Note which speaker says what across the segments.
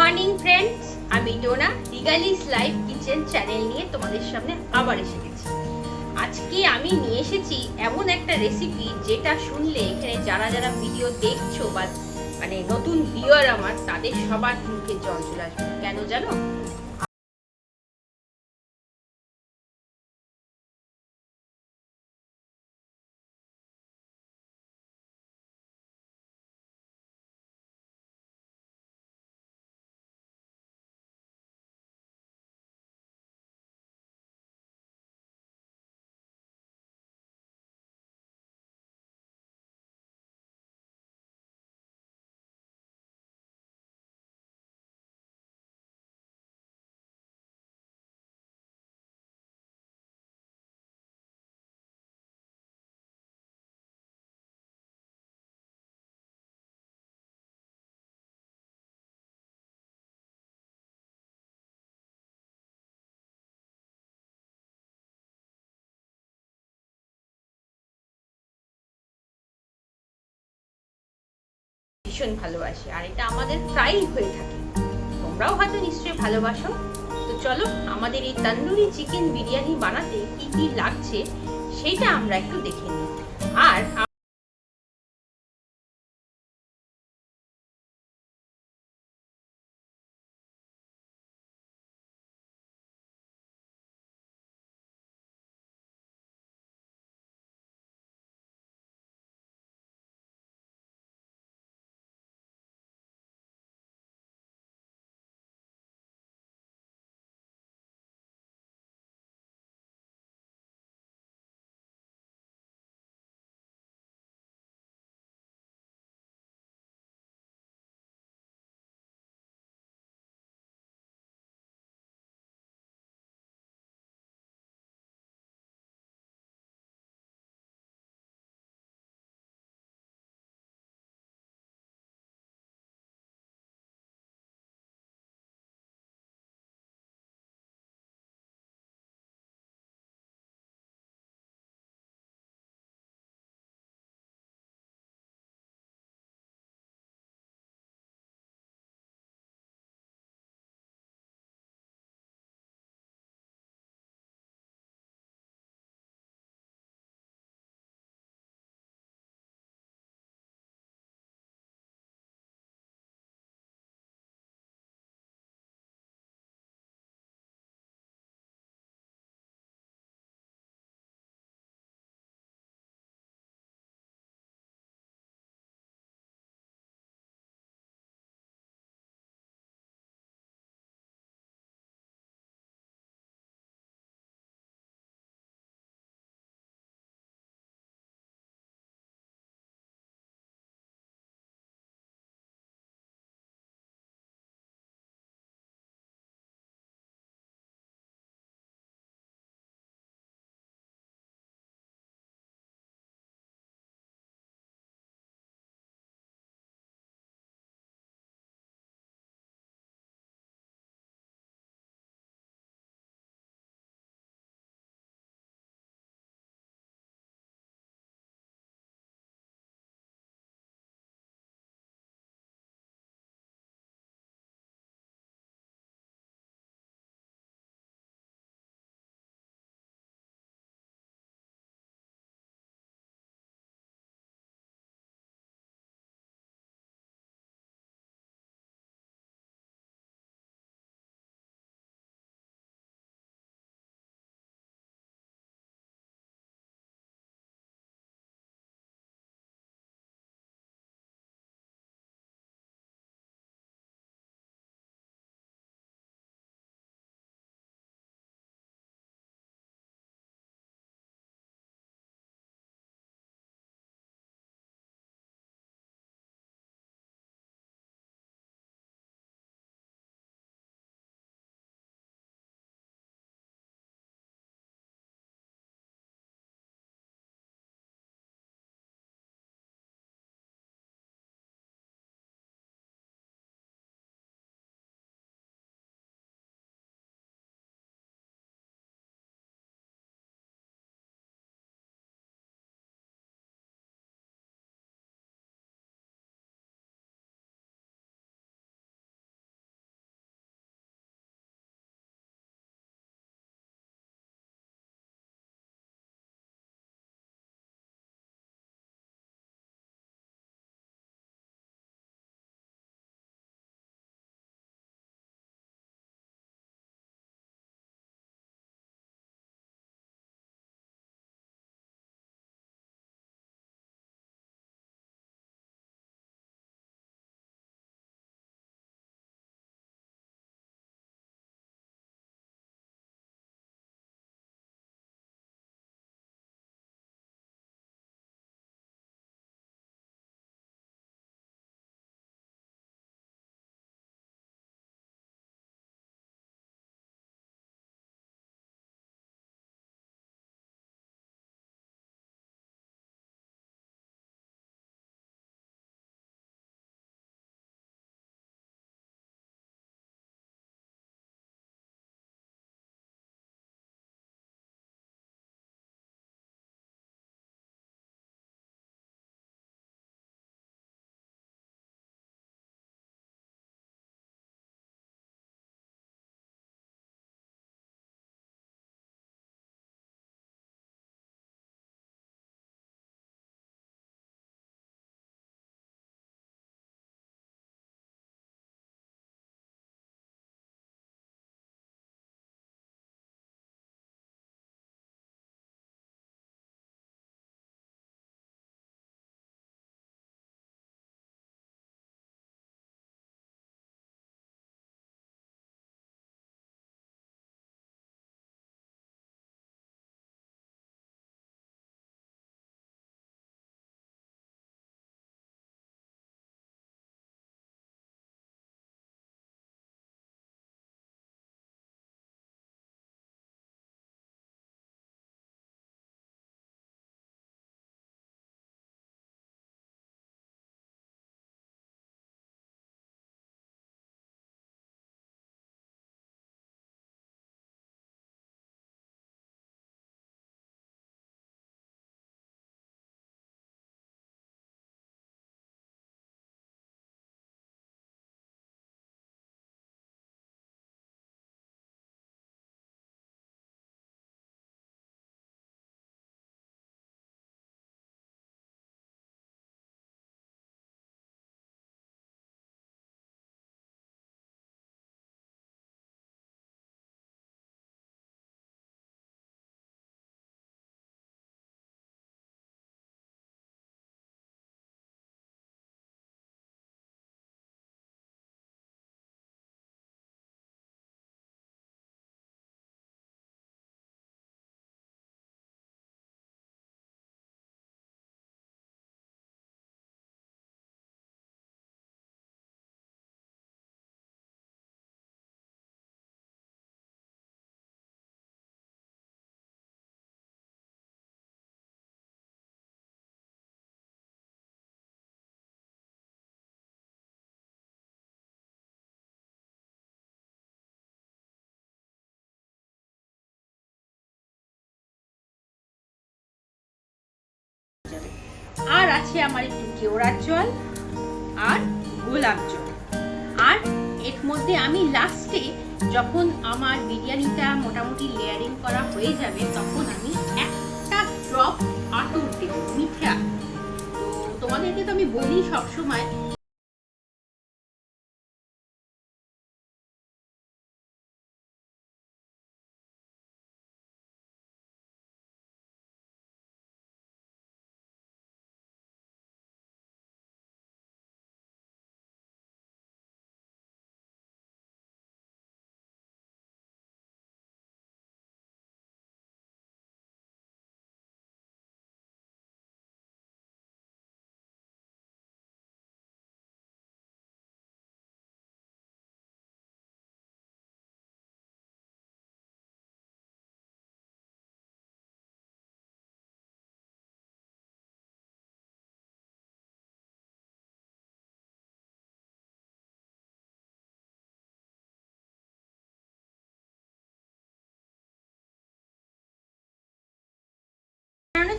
Speaker 1: Morning friends, আমি Dona রিগালিস life kitchen channel নিয়ে তোমাদের সামনে আবার এসে গেছি। আজকে আমি নিয়ে এসেছি এমন একটা রেসিপি যেটা শুনলে এখানে যারা যারা ভিডিও দেখছো বা মানে নতুন ভিউয়ার আমার, তাদের সবার মুখে জল চলে আসবে। কেন জানো? ভীষণ ভালোবাসি, আর এটা আমাদের প্রায়ই হয়ে থাকে। তোমরাও হয়তো নিশ্চয়ই ভালোবাসো। তো চলো, আমাদের এই তন্দুরি চিকেন বিরিয়ানি বানাতে কি কি লাগছে সেটা আমরা একটু দেখে নিই। আর যাবে। আর আছে আমার একটু কেওড়ার জল আর গোলাপ জল। আর এর মধ্যে আমি লাস্টে যখন আমার বিরিয়ানিটা মোটামুটি লেয়ারিং করা হয়ে যাবে তখন আমি একটা ড্রপ আতর দেব, মিঠা। তো তোমাদেরকে তো আমি বলি সবসময়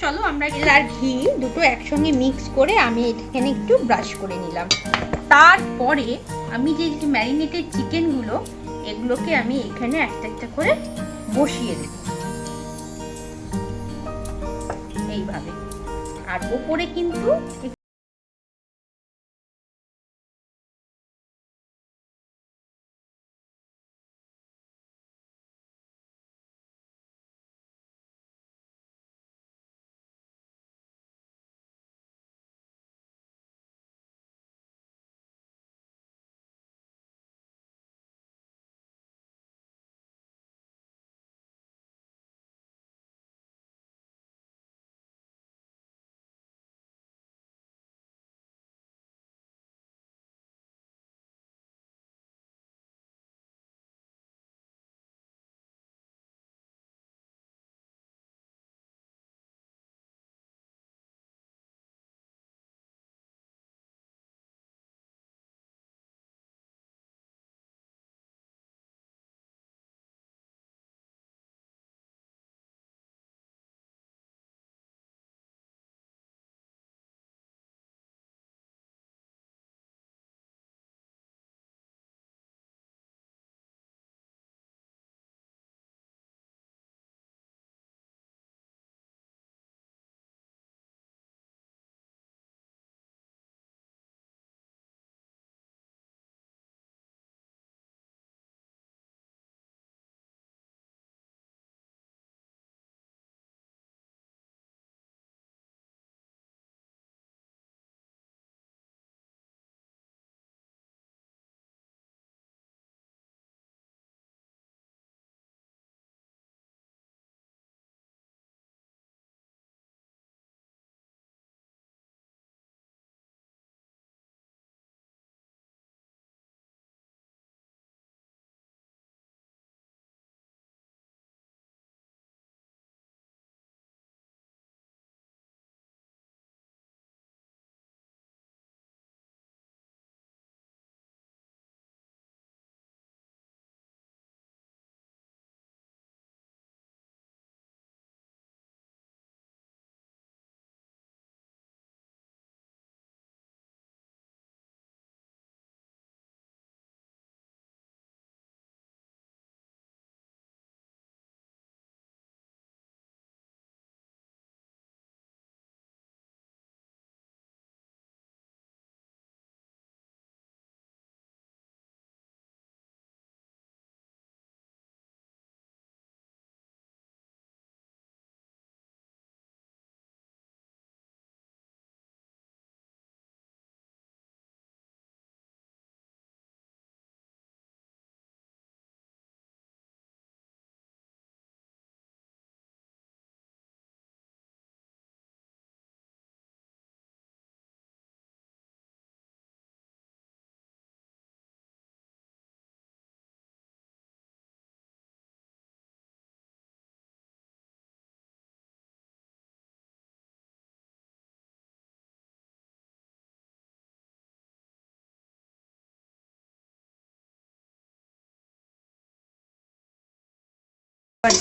Speaker 1: চলো আমরা আর ঘি দুটো একসঙ্গে মিক্স করে আমি এখানে একটু ব্রাশ করে নিলাম। তারপরে আমি যে ম্যারিনেটেড চিকেনগুলো এগুলোকে আমি এখানে একটা একটা করে বসিয়ে দেব এইভাবে। আর ওপরে কিন্তু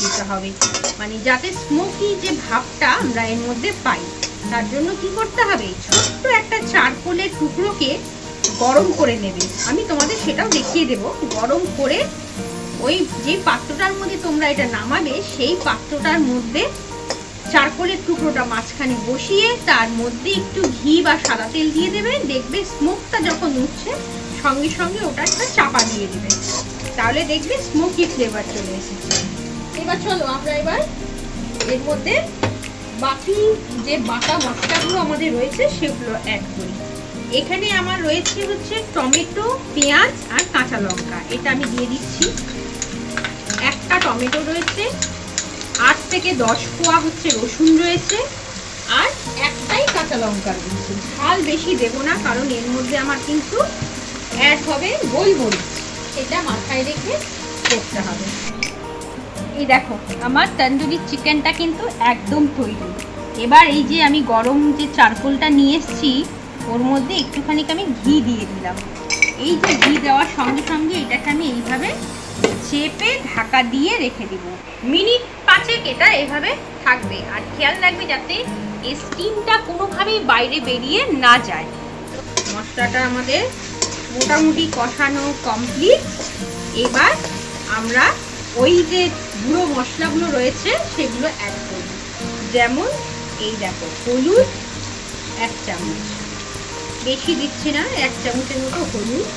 Speaker 1: দিতে হবে, মানে যাতে স্মোকি যে ভাবটা আমরা এর মধ্যে পাই। তার জন্য কি করতে হবে, ছোট্ট একটা চারকোলের টুকরোকে গরম করে নেবে। আমি তোমাদের সেটাও দেখিয়ে দেব। গরম করে ওই যে পাত্রটার মধ্যে তোমরা এটা নামাবে, সেই পাত্রটার মধ্যে চারকোলের টুকরোটা মাঝখানে বসিয়ে তার মধ্যে একটু ঘি বা সাদা তেল দিয়ে দেবে। দেখবে স্মোকটা যখন উঠছে সঙ্গে সঙ্গে ওটা একটা চাপা দিয়ে দেবে, তাহলে দেখবে স্মোকি ফ্লেভার চলে এসেছে। এবার চলো আমরা এবার এর মধ্যে বাকি যে বাটা মশলাগুলো আমাদের রয়েছে সেগুলো অ্যাড করি। এখানে আমার রয়েছে হচ্ছে টমেটো, পেঁয়াজ আর কাঁচা লঙ্কা, এটা আমি দিয়ে দিচ্ছি। একটা টমেটো রয়েছে, 8 থেকে 10 কোয়া হচ্ছে রসুন রয়েছে, আর একটাই কাঁচা লঙ্কা রয়েছে। ঝাল বেশি দেবো না, কারণ এর মধ্যে আমার কিন্তু অ্যাড হবে গোলমরিচ, এটা মাথায় রেখে করতে হবে। এই দেখো আমার তন্দুরি চিকেনটা কিন্তু একদম তৈরি। এবার এই যে আমি গরম যে চারকোলটা নিয়ে এসেছি ওর মধ্যে একটুখানি আমি ঘি দিয়ে দিলাম। এই যে ঘি দেওয়ার সঙ্গে সঙ্গে এটাকে আমি এইভাবে চেপে ঢাকা দিয়ে রেখে দিব। মিনিট 5 এটা এভাবে থাকবে, আর খেয়াল রাখবে যাতে স্টিমটা কোনোভাবেই বাইরে বেরিয়ে না যায়। মশলাটা আমাদের মোটামুটি কষানো কমপ্লিট। এবার আমরা ওই যে গুঁড়ো মশলাগুলো রয়েছে সেগুলো অ্যাড করব। যেমন এই দেখো, হলুদ 1 চামচ, বেশি দিচ্ছি না, 1 চামচের মতো হলুদ।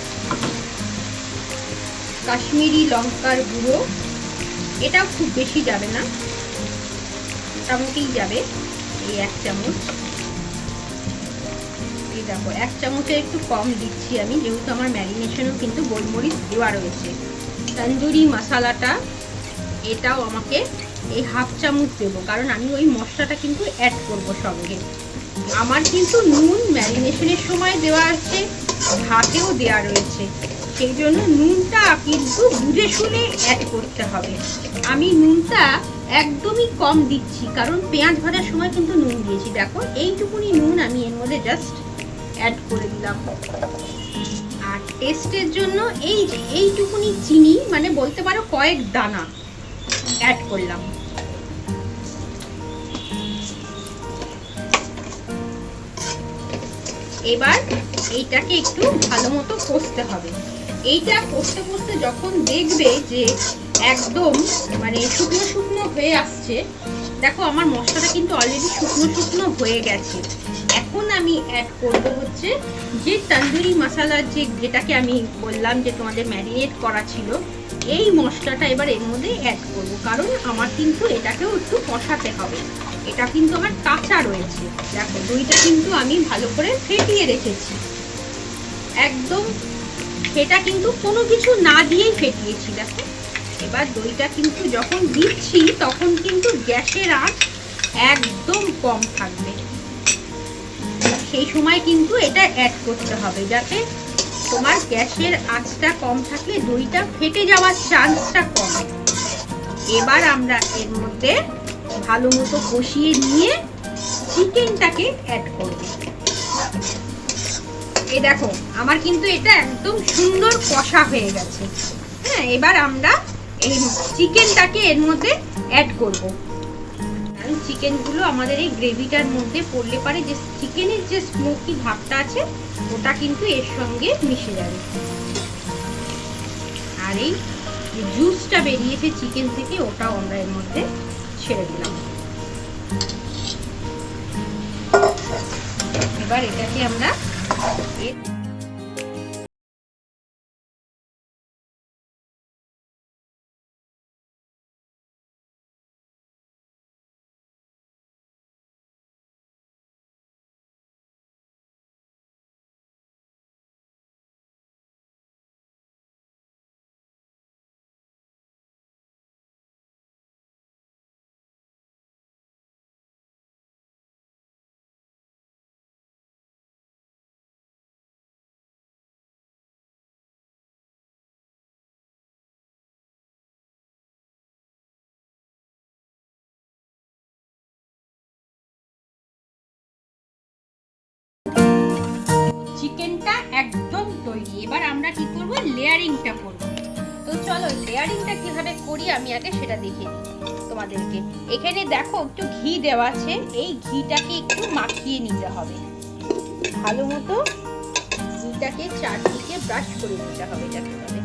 Speaker 1: কাশ্মীরি লঙ্কার গুঁড়ো, এটাও খুব বেশি যাবে না, মোটামুটি যাবে, এই 1 চামচ। এই দেখো 1 চামচের একটু কম দিচ্ছি আমি, যেহেতু আমার ম্যারিনেশনেও কিন্তু গোলমরিচ দেওয়া রয়েছে। তন্দুরি মশলাটা এটাও আমাকে এই 1/2 চামচ দেবো, কারণ আমি ওই মশলাটা কিন্তু অ্যাড করব সঙ্গে। আমার কিন্তু নুন ম্যারিনেশনের সময় দেওয়া আছে, ভাতেও দেওয়া রয়েছে, সেই জন্য নুনটা কিন্তু বুঝে শুনে অ্যাড করতে হবে। আমি নুনটা একদমই কম দিচ্ছি, কারণ পেঁয়াজ ভাজার সময় কিন্তু নুন দিয়েছি। দেখো এইটুকুনি নুন আমি এর মধ্যে জাস্ট অ্যাড করে দিলাম। আর টেস্টের জন্য এই যে এইটুকুনি চিনি, মানে বলতে পারো কয়েক দানা অ্যাড করলাম। এবার এইটাকে একটু ভালো মতো কষতে হবে। এইটা কষতে কষতে যখন দেখবে যে একদম মানে শুকনো শুকনো হয়ে আসছে, দেখো আমার মশলাটা কিন্তু অলরেডি শুকনো শুকনো হয়ে গেছে। এখন আমি অ্যাড করব হচ্ছে যে তন্দুরি মশলার যেটাকে আমি বললাম যে তোমাদের ম্যারিনেট করা ছিল, এই মশলাটা এবার এর মধ্যে অ্যাড করব, কারণ আমার কিন্তু এটাকেও একটু কষাতে হবে। এটা কিন্তু আমার কাঁচা রয়েছে। দেখো দইটা কিন্তু আমি ভালো করে ফেটিয়ে রেখেছি, একদম সেটা কিন্তু কোনো কিছু না দিয়েই ফেটিয়েছি। দেখো এবার দইটা কিন্তু যখন দিচ্ছি তখন কিন্তু গ্যাসের আঁচ একদম কম থাকবে, সেই সময় কিন্তু এটা অ্যাড করতে হবে, যাতে তোমার গ্যাসের আঁচটা কম থাকলে দইটা ফেটে যাওয়ার চান্সটা কম। এবার আমরা এর মধ্যে ভালো মতো কষিয়ে নিয়ে চিকেনটাকে অ্যাড করব। এই দেখো আমার কিন্তু এটা একদম সুন্দর কষা হয়ে গেছে। হ্যাঁ, এবার আমরা এই চিকেনটাকে এর মধ্যে অ্যাড করব। কারণ চিকেনগুলো আমাদের এই গ্রেভিটার মধ্যে পড়লে পারে যে চিকেনের যে স্মোকি ভাবটা আছে ওটা কিন্তু এর সঙ্গে মিশে যাবে। আর এই যে জুসটা বেরিয়েছে চিকেন থেকে ওটাও আমরা এর মধ্যে ছেড়ে দিলাম। এবার এটাকে আমরা চিকেনটা একদম তৈরি। এবার আমরা কি করব, লেয়ারিংটা করব। তো চলো লেয়ারিংটা কিভাবে করি আমি আগে সেটা দেখিয়ে দিই তোমাদেরকে। এখানে দেখো একটু ঘি দেওয়া আছে, এই ঘিটাকে একটু মাখিয়ে নিতে হবে ভালো মতো। ঘিটাকে চারদিকে ব্রাশ করে নিতে হবে যাতে করে।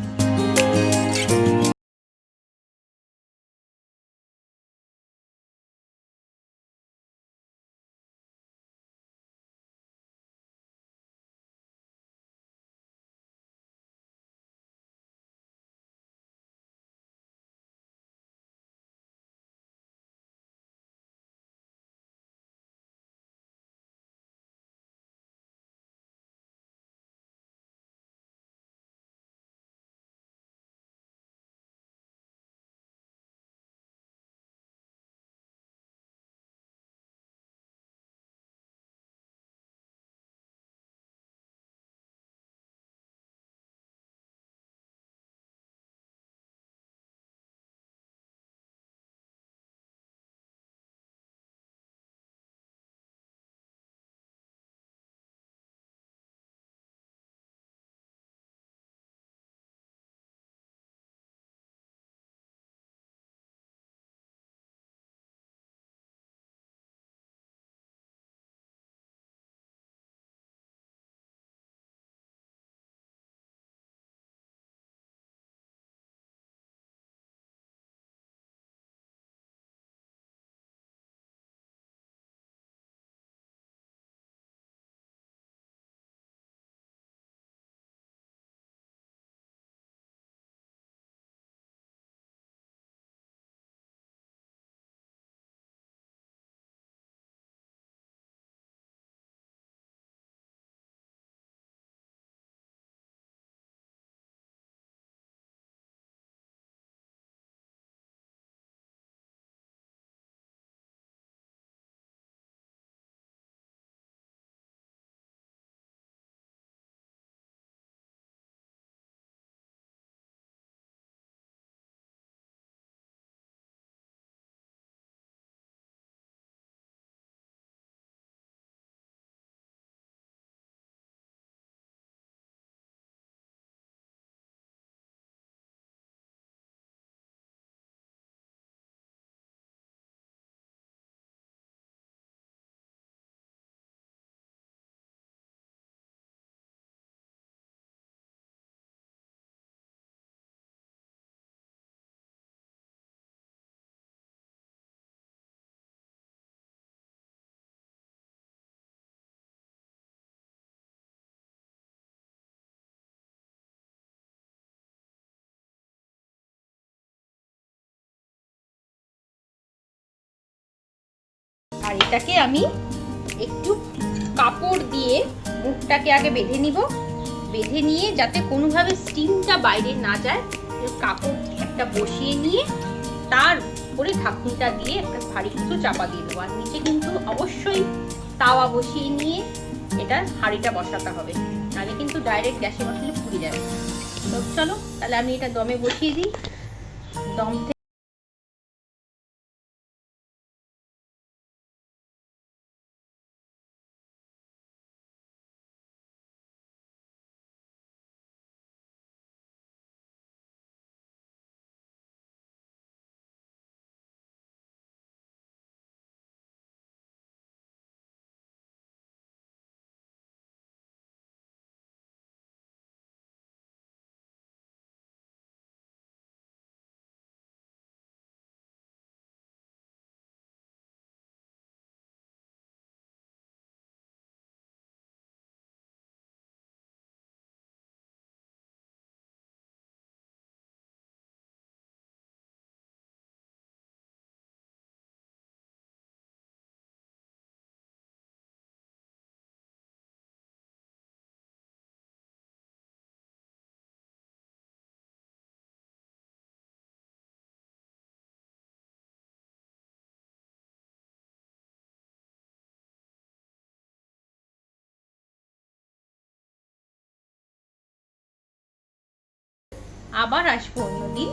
Speaker 1: আর এটাকে আমি একটু কাপড় দিয়ে মুখটাকে আগে বেঁধে নিব। বেঁধে নিয়ে যাতে কোনোভাবে স্টিমটা বাইরে না যায়, কাপড় একটা বসিয়ে নিয়ে তার উপরে ঢাকনিটা দিয়ে একটা ভারী কিছু চাপা দিয়ে দেবো। আর নিচে কিন্তু অবশ্যই তাওয়া বসিয়ে নিয়ে এটা হাঁড়িটা বসাতে হবে, নাহলে কিন্তু ডাইরেক্ট গ্যাসে বসালে পুড়ে যাবে। তো চলো তাহলে আমি এটা দমে বসিয়ে দিই। দম আবার আসবো অন্যদিন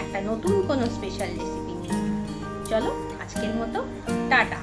Speaker 1: একটা নতুন কোনো স্পেশাল রেসিপি নিয়ে। চলো আজকের মতো টাটা।